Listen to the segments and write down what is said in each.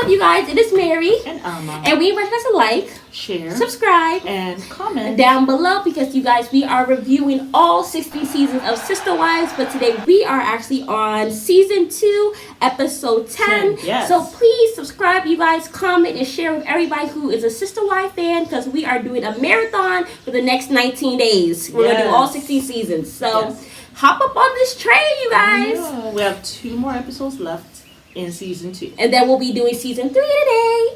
up, you guys? It is Mary. And Alma. And we invite you guys to like, share, subscribe, and comment down below because you guys, we are reviewing all 60 seasons of Sister Wives, but today we are actually on season 2, episode 10. Yes. So please subscribe, you guys, comment, and share with everybody who is a Sister Wife fan because we are doing a marathon for the next 19 days. We're going to do all 60 seasons. So hop up on this train, you guys. Yeah, we have 2 more episodes left in season 2. And then we'll be doing season 3 today.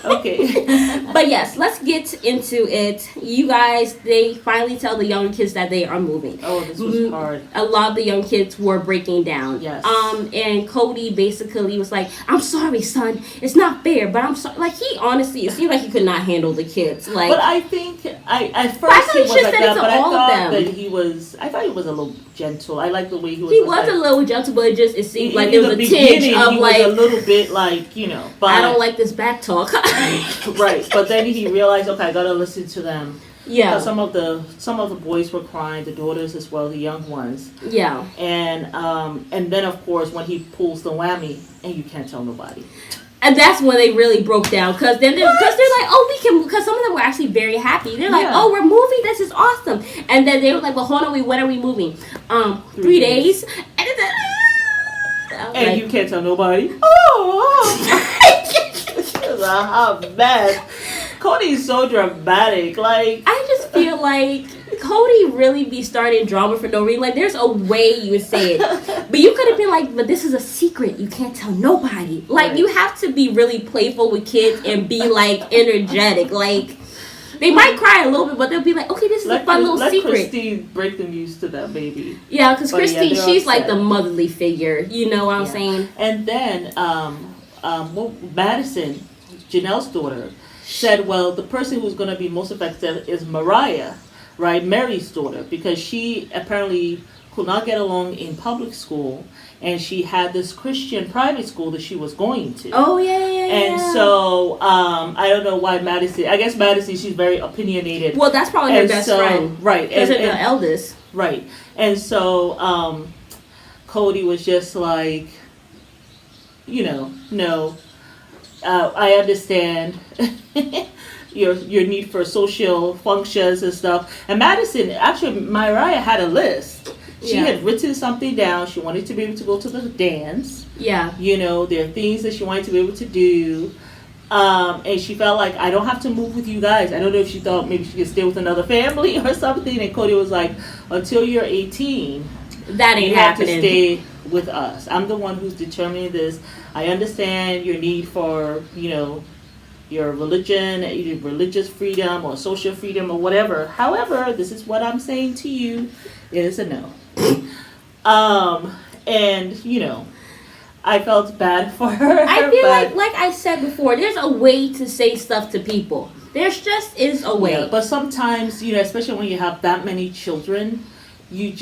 Okay. But yes, let's get into it. You guys, they finally tell the young kids that they are moving. Oh, this was hard. A lot of the young kids were breaking down. Yes. And Cody basically was like, "I'm sorry, son. It's not fair, but I'm sorry." Like, he honestly, it seemed like he could not handle the kids. Like, but I think at first he was like that, but I thought that I thought he was a little gentle. I like the way he was. He was a little gentle, but it seemed like there was a tinge of he like was a little bit like, you know. But I don't like this back talk. Right, but then he realized, okay, I gotta listen to them. Yeah. Some of the boys were crying, the daughters as well, the young ones. Yeah. And then of course when he pulls the whammy, and you can't tell nobody. And that's when they really broke down, because they're like, oh, we can, because some of them were actually very happy. They're like, oh, we're moving, this is awesome. And then they were like, well, hold on, when are we moving? 3 days. And it's and you can't tell nobody. Oh. How bad. Cody's so dramatic. Like, I just feel like Cody really be starting drama for no reason. Like, there's a way you would say it, but you could have been like, but this is a secret, you can't tell nobody. Like, you have to be really playful with kids and be like energetic. Like, they might cry a little bit, but they'll be like, okay, this is a fun little secret. Let Christine break the news to that baby. Yeah, because Christine, she's like the motherly figure. You know what I'm saying? And then Madison, Janelle's daughter, said, well, the person who's going to be most affected is Mariah, right? Mary's daughter, because she apparently could not get along in public school, and she had this Christian private school that she was going to. Oh, yeah. And so, I don't know why Madison, I guess Madison, she's very opinionated. Well, that's probably her best friend. Right. Because they're the eldest. Right. And so, Cody was just like, you know, no, I understand your need for social functions and stuff. And Madison, actually, Mariah had a list. She had written something down. She wanted to be able to go to the dance. Yeah. You know, there are things that she wanted to be able to do. And she felt like, I don't have to move with you guys. I don't know if she thought maybe she could stay with another family or something. And Cody was like, until you're 18, that ain't you happening. have to stay with us. I'm the one who's determining this. I understand your need for, you know, your religion, either religious freedom or social freedom or whatever. However, this is what I'm saying to you. It is a no. And, you know, I felt bad for her. I feel like I said before, there's a way to say stuff to people. There's just is a way. Yeah, but sometimes, you know, especially when you have that many children, you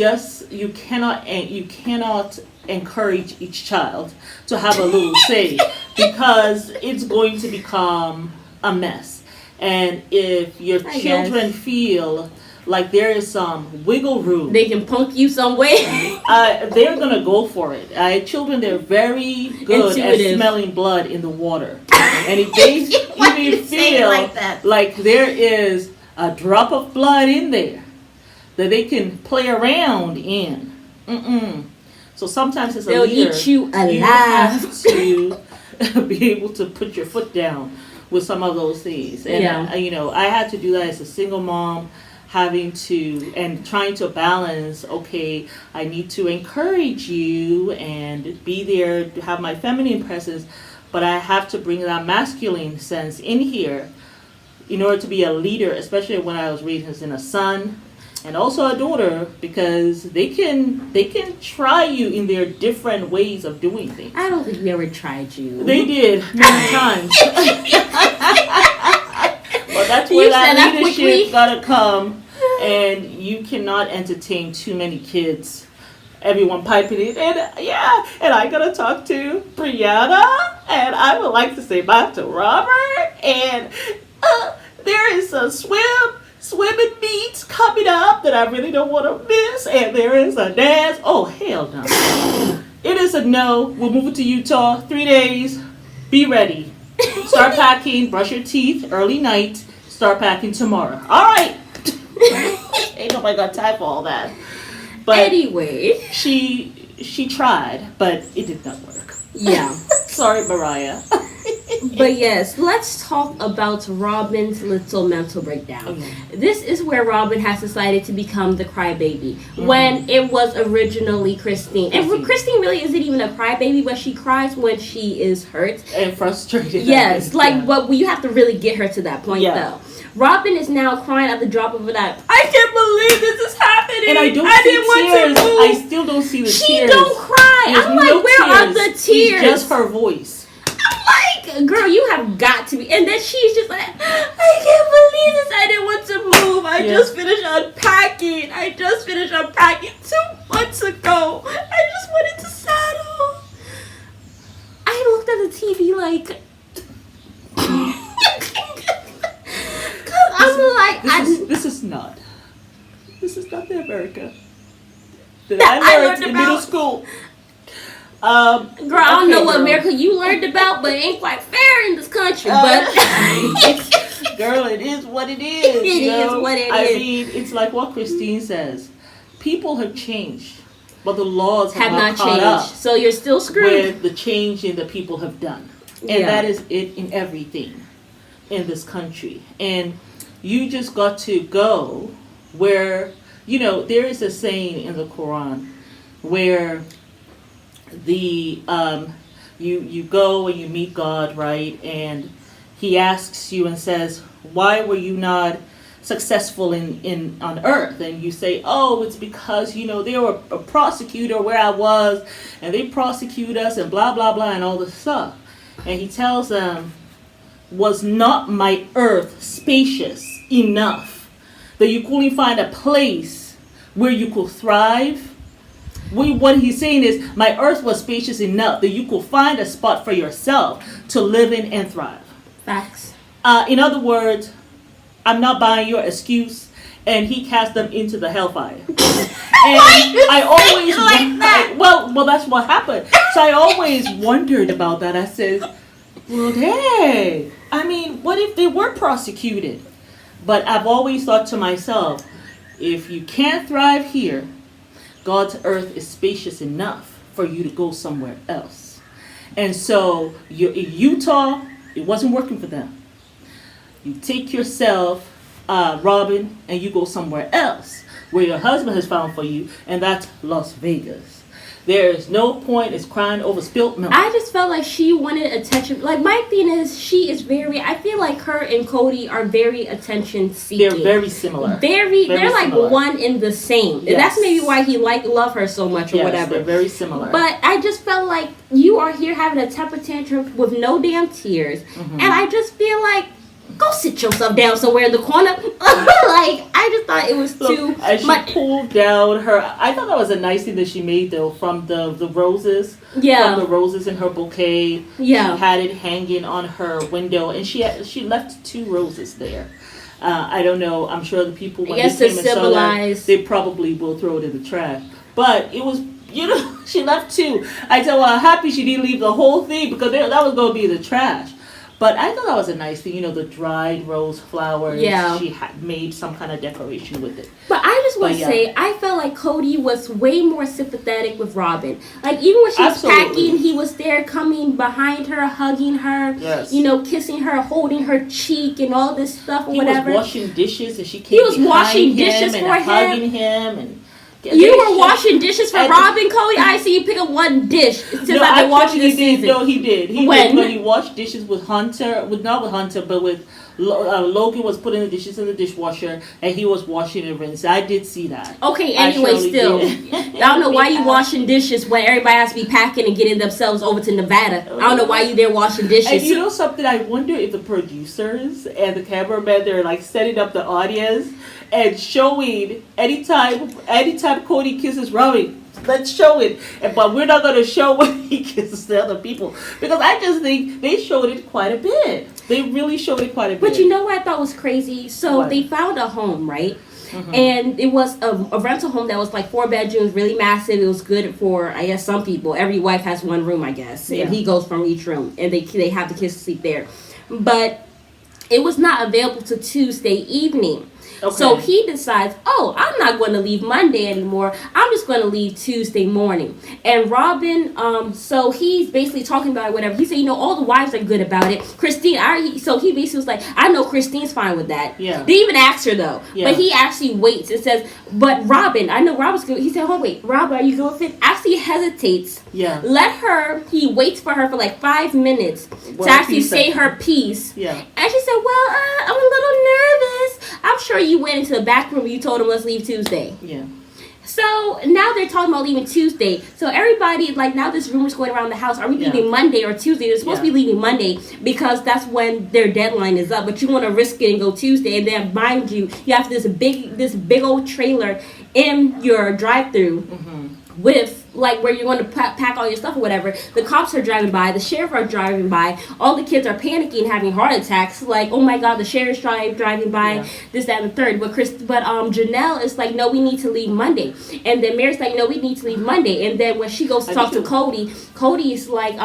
cannot encourage each child to have a little say because it's going to become a mess. And if your children feel like there is some wiggle room, they can punk you some way. They're gonna go for it. Children, they're very good at smelling blood in the water, and if they even feel like there is a drop of blood in there that they can play around in, so sometimes as a leader, eat you alive. You have to be able to put your foot down with some of those things. And you know, I had to do that as a single mom, having to and trying to balance. Okay, I need to encourage you and be there to have my feminine presence, but I have to bring that masculine sense in here in order to be a leader, especially when I was raising a son and also a daughter, because they can try you in their different ways of doing things. I don't think we ever tried you. They did many times. Well, that's where that leadership gotta come, and you cannot entertain too many kids. Everyone piping in, and I gotta talk to Brianna, and I would like to say bye to Robert, and there is a swimming meets coming up that I really don't want to miss, and there is a dance. Oh, hell no. It is a no. We're moving to Utah. 3 days. Be ready. Start packing. Brush your teeth. Early night. Start packing tomorrow. All right. Ain't nobody got time for all that. But Anyway. she tried, but it did not work. Yeah. Sorry, Mariah. But yes, let's talk about Robin's little mental breakdown. Okay. This is where Robin has decided to become the crybaby when it was originally Christine. And Christine really isn't even a crybaby, but she cries when she is hurt And frustrated. Yes, like, yeah. but you have to really get her to that point, Yeah. though. Robin is now crying at the drop of a knife. I can't believe this is happening. And I don't didn't see want tears. to move. I still don't see the She tears. don't cry. There's I'm like, no where are the tears? It's just her voice. I'm like, girl, you have got to be. And then she's just like, I can't believe this. I didn't want to move. I just finished unpacking. 2 months ago. I just wanted to saddle. I looked at the TV like. This is not the America that That I I learned learned in about. middle school. Girl, I don't okay, know what girl. America you learned about, but it ain't quite fair in this country. Girl, it is what it is. It is what it I is. mean, it's like what Christine says. People have changed, but the laws have not caught changed. up So you're still screwed. with the changing that people have done. And Yeah. that is it in everything in this country. And you just got to go where, there is a saying in the Quran where the you go and you meet God, right? And he asks you and says, why were you not successful in on earth? And you say, oh, it's because they were a prosecutor where I was, and they prosecute us and blah blah blah and all this stuff. And he tells them, was not my earth spacious enough that you couldn't find a place where you could thrive? What he's saying is, my earth was spacious enough that you could find a spot for yourself to live in and thrive. Facts. In other words, I'm not buying your excuse. And he cast them into the hellfire. And I always like that? well, that's what happened. So I always wondered about that. I said, well, hey, I mean, what if they were prosecuted? But I've always thought to myself, if you can't thrive here, God's earth is spacious enough for you to go somewhere else. And so in Utah, it wasn't working for them. You take yourself, Robin, and you go somewhere else where your husband has found for you, and that's Las Vegas. There is no point in crying over spilt milk. I just felt like she wanted attention. Like, my thing is, I feel like her and Cody are very attention seeking. They're very similar. They're like similar. one in the same. Yes. That's maybe why he love her so much or Yes, whatever. they're very similar. But I just felt like you are here having a temper tantrum with no damn tears. Mm-hmm. And I just feel like, go sit yourself down somewhere in the corner. Like, I just thought it was too as she much. pulled down her, I thought that was a nice thing that she made though, from the roses. Yeah. From the roses in her bouquet. Yeah. She had it hanging on her window, and she left 2 roses there. I don't know. I'm sure the people when Yes, they to came and saw that, symbolize. they probably will throw it in the trash. But it was, she left 2. I said, well, I'm happy she didn't leave the whole thing because that was going to be the trash. But I thought that was a nice thing, the dried rose flowers. Yeah. She had made some kind of decoration with it. But I just want to But, yeah. say, I felt like Cody was way more sympathetic with Robin. Like, even when she was Absolutely. packing, he was there coming behind her, hugging her, Yes. kissing her, holding her cheek and all this stuff or He washing was washing dishes, and she came was behind washing him dishes and for him. hugging him. And You were washing dishes for And- Robin, Cody? I see you pick up one dish since I've been watching actually this he did. season. No, he did. He When? did. But he washed dishes with Hunter, not with Hunter, but with Logan was putting the dishes in the dishwasher, and he was washing and rinsing. I did see that. Okay, I anyway, surely still. did. I don't know why you washing dishes when everybody has to be packing and getting themselves over to Nevada. I don't know why you there washing dishes. And you know something? I wonder if the producers and the cameramen, they're like setting up the audience and showing anytime Cody kisses Robin, let's show it. But we're not going to show when he kisses the other people, because I just think they showed it quite a bit. They really showed it quite a bit. But you know what I thought was crazy? So What? they found a home, right? and it was a rental home that was like 4 bedrooms, really massive. It was good for, I guess, some people. Every wife has one room, I guess, and he goes from each room, and they have the kids sleep there. But it was not available to Tuesday evening. Okay. So he decides, I'm not going to leave Monday anymore. I'm just going to leave Tuesday morning. And Robin, so he's basically talking about it, whatever. He said, all the wives are good about it. Christine, so he basically was like, I know Christine's fine with that. Yeah. They even asked her, though. Yeah. But he actually waits and says, but Robin, I know Robin's good. He said, wait, Robin, are you good with it? Actually hesitates. Yeah. He waits for her for like 5 minutes to actually say her piece. Yeah. And she said, I'm a little nervous. I'm sure you went into the back room and you told him, let's leave Tuesday. Yeah. So now they're talking about leaving Tuesday. So everybody, now this rumor's going around the house. Are we leaving Monday or Tuesday? They're supposed to be leaving Monday because that's when their deadline is up. But you want to risk it and go Tuesday. And then, mind you, you have this big old trailer in your drive-thru with where you're going to pack all your stuff or whatever. The cops are driving by, the sheriff are driving by, all the kids are panicking, having heart attacks, oh my god, the sheriff's driving by, this, that, and the third. But Janelle is like, no, we need to leave Monday. And then Mary's like, no, we need to leave Monday. And then when she goes to talk to Cody's like,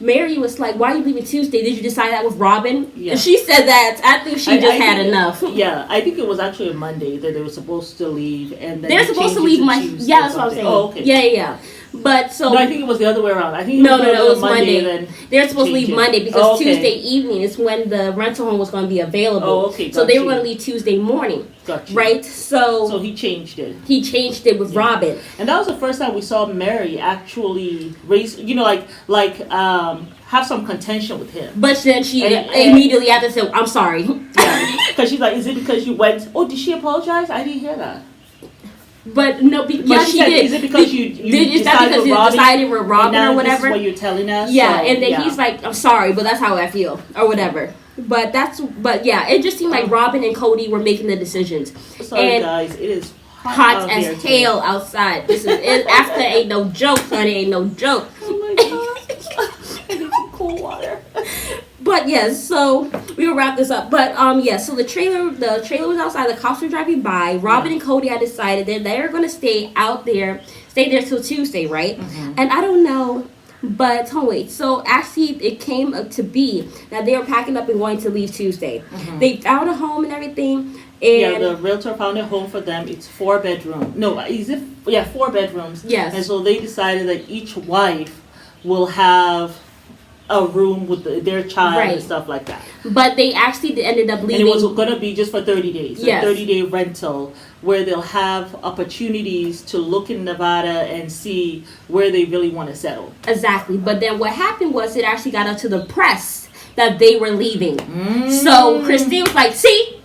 Mary was like, why are you leaving Tuesday? Did you decide that with Robin? Yeah. And she said that. I think she had enough. Yeah, I think it was actually a Monday that they were supposed to leave, and then they're supposed to leave Monday. Yeah, that's what I'm saying. Oh, okay. Yeah. But so no, I think it was the other way around. I think it was Monday. They're supposed to leave Monday because Tuesday evening is when the rental home was going to be available. Oh, okay. So they were going to leave Tuesday morning. Gotcha. Right? So he changed it. He changed it with Robin. And that was the first time we saw Mary actually raise, have some contention with him. But then she immediately after said, I'm sorry. Yeah. Because she's like, is it because you went? Oh, did she apologize? I didn't hear that. But no, she did. Is it because you decided with Robin or whatever? This is what you're telling us. Yeah, so, and then he's like, "I'm sorry, but that's how I feel," or whatever. But it just seemed like Robin and Cody were making the decisions. Sorry, guys, it is hot as hell outside. This is after ain't no joke, honey, ain't no joke. Oh my god, I need some cool water. But yes, so we will wrap this up. But so the trailer was outside. The cops were driving by. Robin and Cody had decided that they were going to stay there till Tuesday, right? Mm-hmm. And I don't know, but wait. So actually, it came up to be that they were packing up and going to leave Tuesday. Mm-hmm. They found a home and everything. And the realtor found a home for them. It's 4 bedrooms. No, is it? Yeah, 4 bedrooms. Yes. And so they decided that each wife will have a room with their child and stuff like that. But they actually ended up leaving. And it was going to be just for 30 days. Yes. A 30-day rental where they'll have opportunities to look in Nevada and see where they really want to settle. Exactly. But then what happened was it actually got up to the press that they were leaving. So Christine was like, see?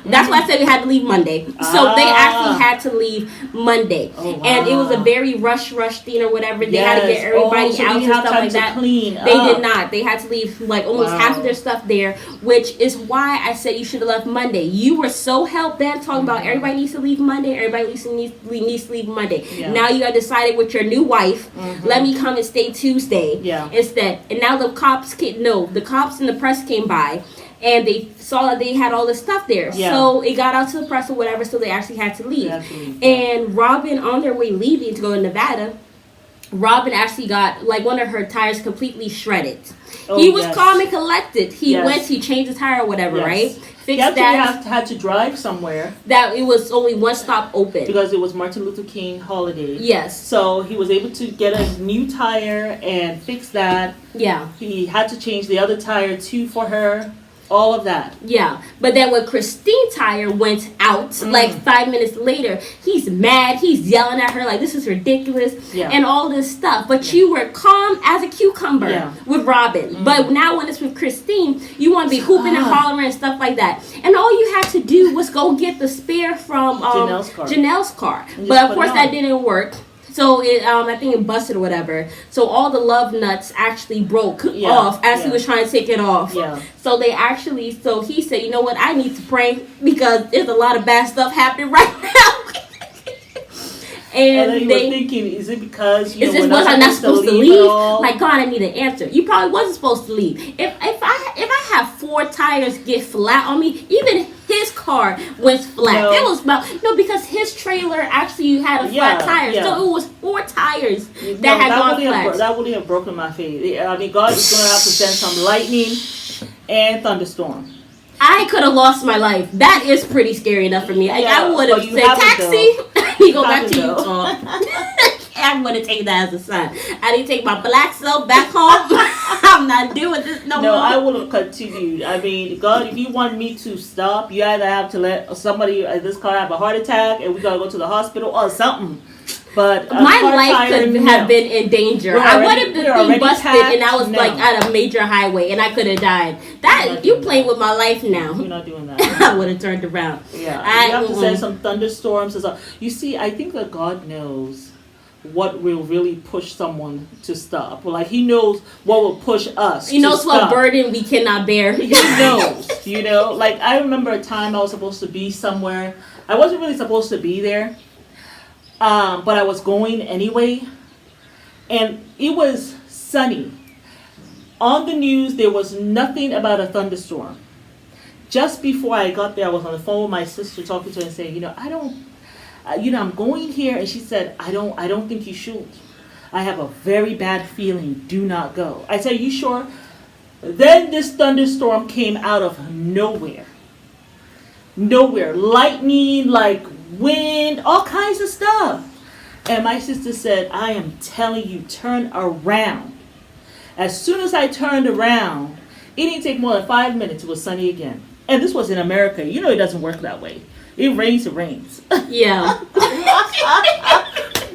That's why I said we had to leave Monday. So they actually had to leave Monday. Oh, wow. And it was a very rush thing or whatever. They had to get everybody out and stuff like that. They did not. They had to leave almost half of their stuff there, which is why I said you should have left Monday. You were so hell-bent talking about everybody needs to leave Monday, everybody needs to leave Monday. Yeah. Now you have decided with your new wife, let me come and stay Tuesday instead. And now the cops and the press came by. And they saw that they had all this stuff there. Yeah. So it got out to the press or whatever, so they actually had to leave. And Robin, on their way leaving to go to Nevada, Robin actually got one of her tires completely shredded. He was calm and collected. He changed the tire or whatever, right? Fixed that. Had to drive somewhere. That it was only one stop open. Because it was Martin Luther King holiday. Yes. So he was able to get a new tire and fix that. Yeah. He had to change the other tire too for her. All of that. Yeah. But then when Christine Tire went out, 5 minutes later, he's mad. He's yelling at her this is ridiculous and all this stuff. But you were calm as a cucumber with Robin. But now when it's with Christine, you want to be hooping and hollering and stuff like that. And all you had to do was go get the spare from Janelle's car. But of course that didn't work. So I think it busted or whatever. So all the love nuts actually broke off as he was trying to take it off. Yeah. So he said, you know what, I need to pray because there's a lot of bad stuff happening right now. And then you were thinking, is it because was I not supposed to leave? God, I need an answer. You probably wasn't supposed to leave. If I have 4 tires get flat on me, even his car was flat. No. It was about because his trailer actually had a flat tire, yeah. so it was 4 tires No, that had gone wouldn't flat. that wouldn't have broken my faith. I mean, God is going to have to send some lightning and thunderstorm. I could have lost my life. That is pretty scary enough for me. Like, Yeah, I would but have you said haven't, taxi. You go back to haven't, Utah. I would have taken that as a sign. I didn't take my black self back home. I'm not doing this no more. No, I would have continued. I mean, God, if you want me to stop, you either have to let somebody in this car have a heart attack and we got to go to the hospital or something. But my life could have been in danger. I would have been busted and I was like at a major highway and I could have died. That you playing with my life now. We're not doing that. I would have turned around. Yeah, you have to send some thunderstorms. You see, I think that God knows what will really push someone to stop. Like he knows what will push us. He knows what burden we cannot bear. He knows, Like I remember a time I was supposed to be somewhere. I wasn't really supposed to be there, but I was going anyway, and it was sunny. On the news, there was nothing about a thunderstorm. Just before I got there, I was on the phone with my sister talking to her and saying, I'm going here, and she said, I don't think you should. I have a very bad feeling. Do not go. I said, you sure? Then this thunderstorm came out of nowhere. Nowhere. Lightning, like wind, all kinds of stuff. And my sister said, I am telling you, turn around. As soon as I turned around, it didn't take more than 5 minutes. It was sunny again. And this was in America. It doesn't work that way. It rains, it rains. Yeah.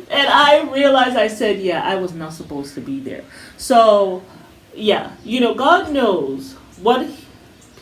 And I realized, I said, I was not supposed to be there. So, God knows what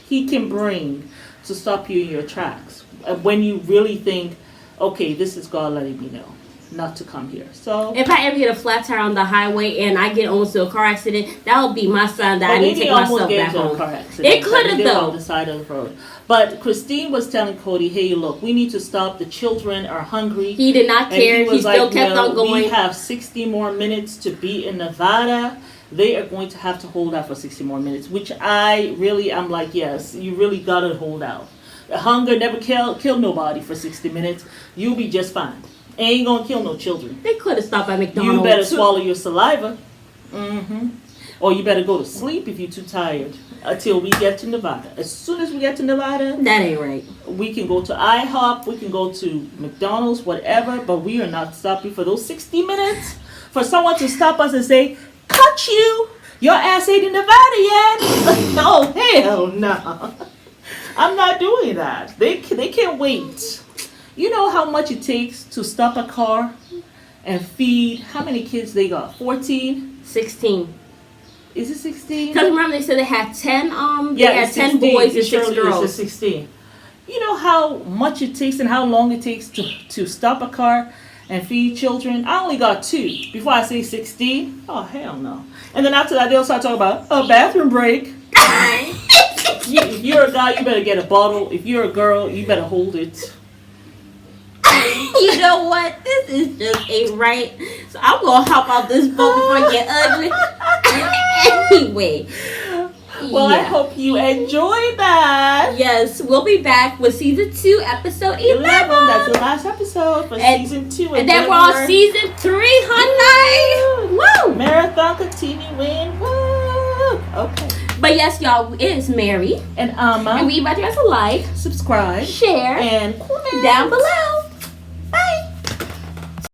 he can bring to stop you in your tracks. When you really think, okay, this is God letting me know not to come here. So if I ever hit a flat tire on the highway and I get almost to a car accident, that would be my sign that I need to take myself back home. It could have though. On the side of the road. But Christine was telling Cody, hey, look, we need to stop. The children are hungry. He did not care. He still kept on going. We have 60 more minutes to be in Nevada. They are going to have to hold out for 60 more minutes, which I'm like, yes, you really got to hold out. Hunger never kill nobody for 60 minutes. You'll be just fine. Ain't gonna kill no children. They could have stopped at McDonald's. You better swallow your saliva. Or you better go to sleep if you're too tired until we get to Nevada. As soon as we get to Nevada, that ain't right. We can go to IHOP, we can go to McDonald's, whatever, but we are not stopping for those 60 minutes for someone to stop us and say, cut you! Your ass ain't in Nevada yet! Oh, hell no. I'm not doing that. They can't wait. You know how much it takes to stop a car and feed, how many kids they got? 14? 16. Is it 16? Because remember they said they had 10 they had 10 boys and 6 girls. It's 16. You know how much it takes and how long it takes to stop a car and feed children? I only got 2 before I say 16. Oh, hell no. And then after that, they'll start talking about a bathroom break. If you're a guy, you better get a bottle. If you're a girl, you better hold it. You know what? This is just ain't right. So I'm gonna hop off this boat before it get ugly. Anyway. Well, I hope you enjoyed that. Yes, we'll be back with season 2, episode 11. That's the last episode for season 2. And then we're on season 3, honey. Woo! Marathon continuing. Woo! Okay. But yes, y'all, it is Mary and Amma. And we invite you guys to like, subscribe, share, and comment down below.